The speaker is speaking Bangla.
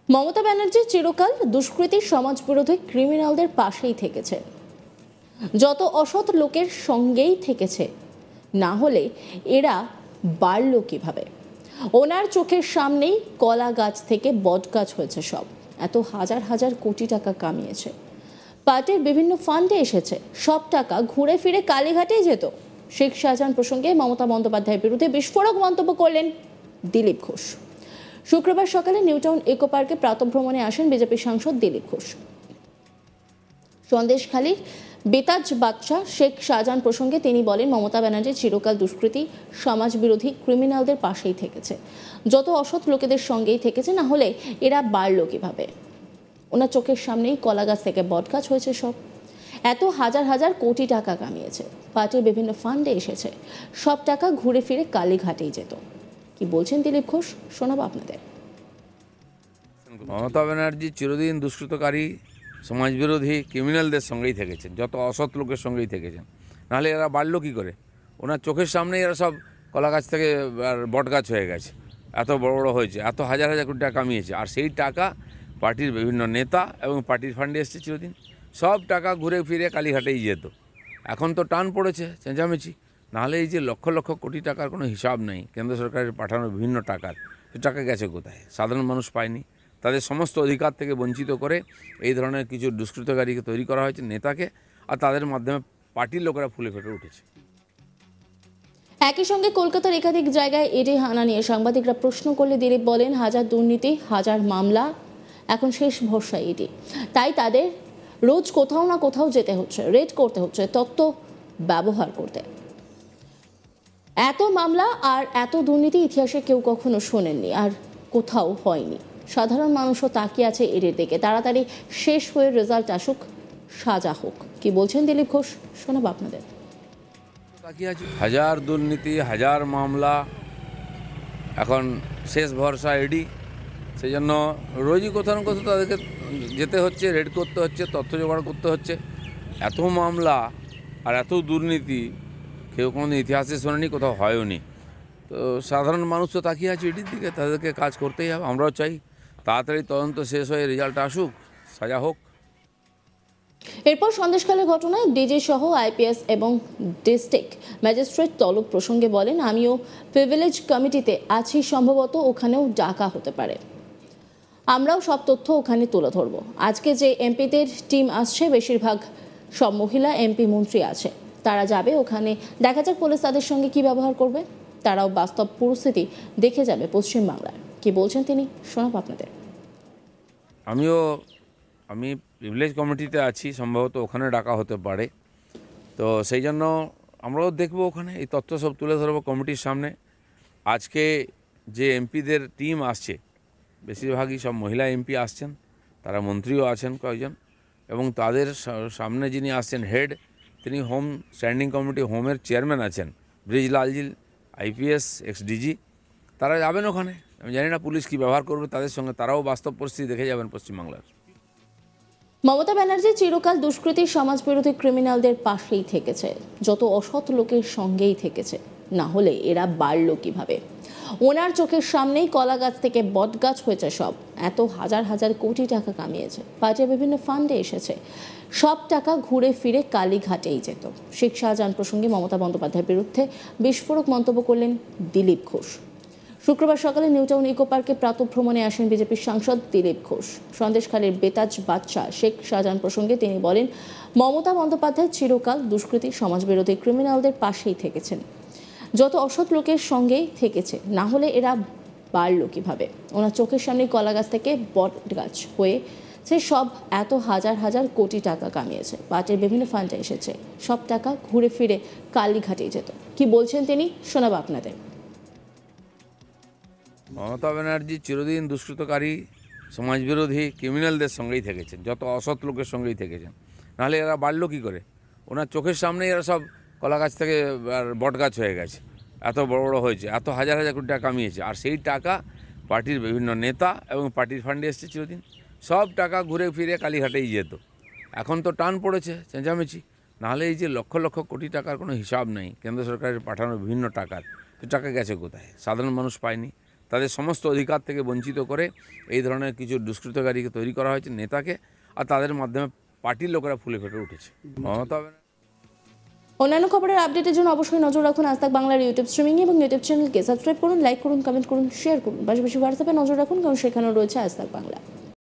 মমতা ব্যানার্জি চিরকাল দুষ্কৃতী সমাজবিরোধী ক্রিমিনালদের পাশেই থেকেছে, যত অসৎ লোকের সঙ্গেই থেকেছে, না হলে এরা বাড়ল কিভাবে? ওনার চোখের সামনেই কলা গাছ থেকে বট গাছ হয়েছে সব। এত হাজার হাজার কোটি টাকা কামিয়েছে, পার্টির বিভিন্ন ফান্ডে এসেছে, সব টাকা ঘুরে ফিরে কালীঘাটেই যেত। শেখ শাহজাহান প্রসঙ্গে মমতা বন্দ্যোপাধ্যায়ের বিরুদ্ধে বিস্ফোরক মন্তব্য করলেন দিলীপ ঘোষ। শুক্রবার সকালে নিউটাউন ইকো পার্কে প্রাতঃভ্রমণে আসেন বিজেপি সাংসদ দিলীপ ঘোষ। সন্দেশখালীর বেতাজ বাদশা শেখ শাহজাহান প্রসঙ্গে তিনি বলেন, মমতা ব্যানার্জি চিরকাল দুষ্কৃতী সমাজবিরোধী ক্রিমিনালদের পাশেই থেকেছে, যত অসৎ লোকেদের সঙ্গেই থেকেছে, না হলে এরা বাড়ল কিভাবে? ওনার চোখের সামনেই কলা গাছ থেকে বট গাছ হয়েছে সব। এত হাজার হাজার কোটি টাকা কামিয়েছে, পার্টির বিভিন্ন ফান্ডে এসেছে, সব টাকা ঘুরে ফিরে কালীঘাটেই যেত। কি বলছেন দিলীপ ঘোষ, শোনাবো আপনাদের। মমতা ব্যানার্জি চিরদিন দুষ্কৃতকারী সমাজবিরোধী ক্রিমিনালদের সঙ্গেই থেকেছেন, যত অসৎ লোকের সঙ্গেই থেকেছেন, নাহলে এরা বাড়লো কী করে? ওনার চোখের সামনেই এরা সব কলা গাছ থেকে বট গাছ হয়ে গেছে, এত বড় বড় হয়েছে, এত হাজার হাজার কোটি টাকা কামিয়েছে। আর সেই টাকা পার্টির বিভিন্ন নেতা এবং পার্টির ফান্ডে এসছে চিরদিন, সব টাকা ঘুরে ফিরে কালীঘাটেই যেত। এখন তো টান পড়েছে চেঁচামেচি, নাহলে এই যে লক্ষ লক্ষ কোটি টাকার কোনো হিসাব নেই, কেন্দ্র সরকারের পাঠানো বিভিন্ন টাকার, সে টাকা গেছে কোথায়? সাধারণ মানুষ পায়নি। তাদের সমস্ত অধিকার থেকে বঞ্চিত করে এই ধরনের কিছু দুষ্কৃতকারীকে তৈরি করা হয়েছে, নেতাকে, আর তাদের মাধ্যমে পার্টির লোকেরা ফুলে ফেটে উঠেছে। একই সঙ্গে কলকাতার একাধিক জায়গায় ইডি হানা নিয়ে সাংবাদিকরা প্রশ্ন করলে দিলীপ বলেন, হাজার দুর্নীতি, হাজার মামলা, এখন শেষ ভরসা ইডি। তাই তাদের রোজ কোথাও না কোথাও যেতে হচ্ছে, রেড করতে হচ্ছে, তত্ত্ব ব্যবহার করতে। এত মামলা আর এত দুর্নীতি ইতিহাসে কেউ কখনো শোনেননি, আর কোথাও হয়নি। সাধারণ মানুষও তাকিয়ে আছে ইডির দিকে, তাড়াতাড়ি শেষ হয়ে রেজাল্ট আসুক, সাজা হোক। কি বলছেন দিলীপ ঘোষ, শোনাবো আপনাদের। হাজার দুর্নীতি, হাজার মামলা, এখন শেষ ভরসা ইডি। সেই জন্য রোজই কোথাও না কোথাও তাদেরকে যেতে হচ্ছে, রেড করতে হচ্ছে, তথ্য জোগাড় করতে হচ্ছে। এত মামলা আর এত দুর্নীতি কেউ কোনো ইতিহাসে শোনেনি, কোথাও হয়ওনি। তো সাধারণ মানুষ তো তাকিয়ে আছে ইডির দিকে, তাদেরকে কাজ করতেই হবে। আমরাও চাই তাড়াতাড়ি তদন্ত শেষ হয়ে রেজাল্ট আসুক, সাজা হোক। এরপর সন্দেশখালীর ঘটনায় ডিজি সহ আইপিএস এবং ডিস্ট্রিক্ট ম্যাজিস্ট্রেট তলব প্রসঙ্গে বলেন, আমিও প্রিভিলেজ কমিটিতে আছি, সম্ভবত ওখানেও ডাকা হতে পারে, আমরাও সব তথ্য ওখানে তুলে ধরবো। আজকে যে এমপিদের টিম আসছে, বেশিরভাগ সব মহিলা এমপি মন্ত্রী আছে, তারা যাবে ওখানে, দেখা যাক পুলিশ তাদের সঙ্গে কি ব্যবহার করবে। তারাও বাস্তব পরিস্থিতি দেখে যাবে পশ্চিমবাংলার। কি বলছেন তিনি, শোনাব আপনাদের। আমি প্রিভিলেজ কমিটিতে আছি, সম্ভবত ওখানে ডাকা হতে পারে। তো সেই জন্য আমরাও দেখব, ওখানে এই তথ্য সব তুলে ধরবো কমিটির সামনে। আজকে যে এমপিদের টিম আসছে, বেশিরভাগই সব মহিলা এমপি আসছেন, তারা মন্ত্রীও আছেন কয়েকজন, এবং তাদের সামনে যিনি আসছেন হেড, তিনি হোম স্ট্যান্ডিং কমিটি হোমের চেয়ারম্যান আছেন ব্রিজলালজি, আইপিএস, এক্স ডিজি। তারা যাবেন ওখানে। আমি জানি না পুলিশ কী ব্যবহার করবে তাদের সঙ্গে, তারাও বাস্তব পরিস্থিতি দেখে যাবেন পশ্চিমবাংলার। মমতা ব্যানার্জি চিরকাল দুষ্কৃতী সমাজবিরোধী ক্রিমিনালদের পাশেই থেকেছে, যত অসৎ লোকের সঙ্গেই থেকেছে, না হলে এরা বাড়ল কিভাবে? ওনার চোখের সামনেই কলা গাছ থেকে বট গাছ হয়েছে সব। এত হাজার হাজার কোটি টাকা কামিয়েছে, পার্টির বিভিন্ন ফান্ডে এসেছে, সব টাকা ঘুরে ফিরে কালীঘাটেই যেত। শেখ শাহজাহান প্রসঙ্গে মমতা বন্দ্যোপাধ্যায়ের বিরুদ্ধে বিস্ফোরক মন্তব্য করলেন দিলীপ ঘোষ। শুক্রবার সকালে নিউটাউন ইকো পার্কে প্রাতঃভ্রমণে আসেন বিজেপির সাংসদ দিলীপ ঘোষ। সন্দেশখালীর বেতাজ বাদশা শেখ শাহজাহান প্রসঙ্গে তিনি বলেন, মমতা বন্দ্যোপাধ্যায় চিরকাল দুষ্কৃতী সমাজবিরোধী ক্রিমিনালদের পাশেই থেকেছেন, যত অসৎ লোকের সঙ্গেই থেকেছে, না হলে এরা বাড়ল কিভাবে? ওনার চোখের সামনে কলা গাছ থেকে বট গাছ হয়ে সে সব, এত হাজার হাজার কোটি টাকা কামিয়েছে, পার্টির বিভিন্ন ফান্ডে এসেছে, সব টাকা ঘুরে ফিরে কালীঘাটেই যেত। কি বলছেন তিনি, শোনাবো আপনাদের। মমতা ব্যানার্জি চিরদিন দুষ্কৃতকারী সমাজবিরোধী ক্রিমিনালদের সঙ্গেই থেকেছেন, যত অসৎ লোকের সঙ্গেই থেকেছেন, নাহলে এরা বাড়লো কী করে? ওনার চোখের সামনেই এরা সব কলা গাছ থেকে বট গাছ হয়ে গেছে, এত বড় বড় হয়েছে, এত হাজার হাজার কোটি টাকা কামিয়েছে। আর সেই টাকা পার্টির বিভিন্ন নেতা এবং পার্টির ফান্ডে এসছে চিরদিন, সব টাকা ঘুরে ফিরে কালীঘাটেই যেত। এখন তো টান পড়েছে চেঁচামেচি, নাহলে এই যে লক্ষ লক্ষ কোটি টাকার কোনো হিসাব নেই, কেন্দ্র সরকারের পাঠানো বিভিন্ন টাকার, সে টাকা গেছে কোথায়? সাধারণ মানুষ পায়নি। তাদের সমস্ত অধিকার থেকে বঞ্চিত করে এই ধরনের কিছু দুষ্কৃতকারীকে তৈরি করা হয়েছে, নেতাকে, আর তাদের মাধ্যমে পার্টির লোকেরা ফুলে ফেটে উঠেছে। মমতা অন্যান্য খবরের আপডেটের জন্য অবশ্যই নজর রাখুন আজ তাক বাংলার ইউটিউব স্ট্রিমিং এবং ইউটিউব চ্যানেলকে সাবস্ক্রাইব করুন, লাইক করুন, কমেন্ট করুন, শেয়ার করুন। পাশাপাশি হোয়াটসঅ্যাপে নজর রাখুন, কারণ সেখানেও রয়েছে আজ তাক বাংলা।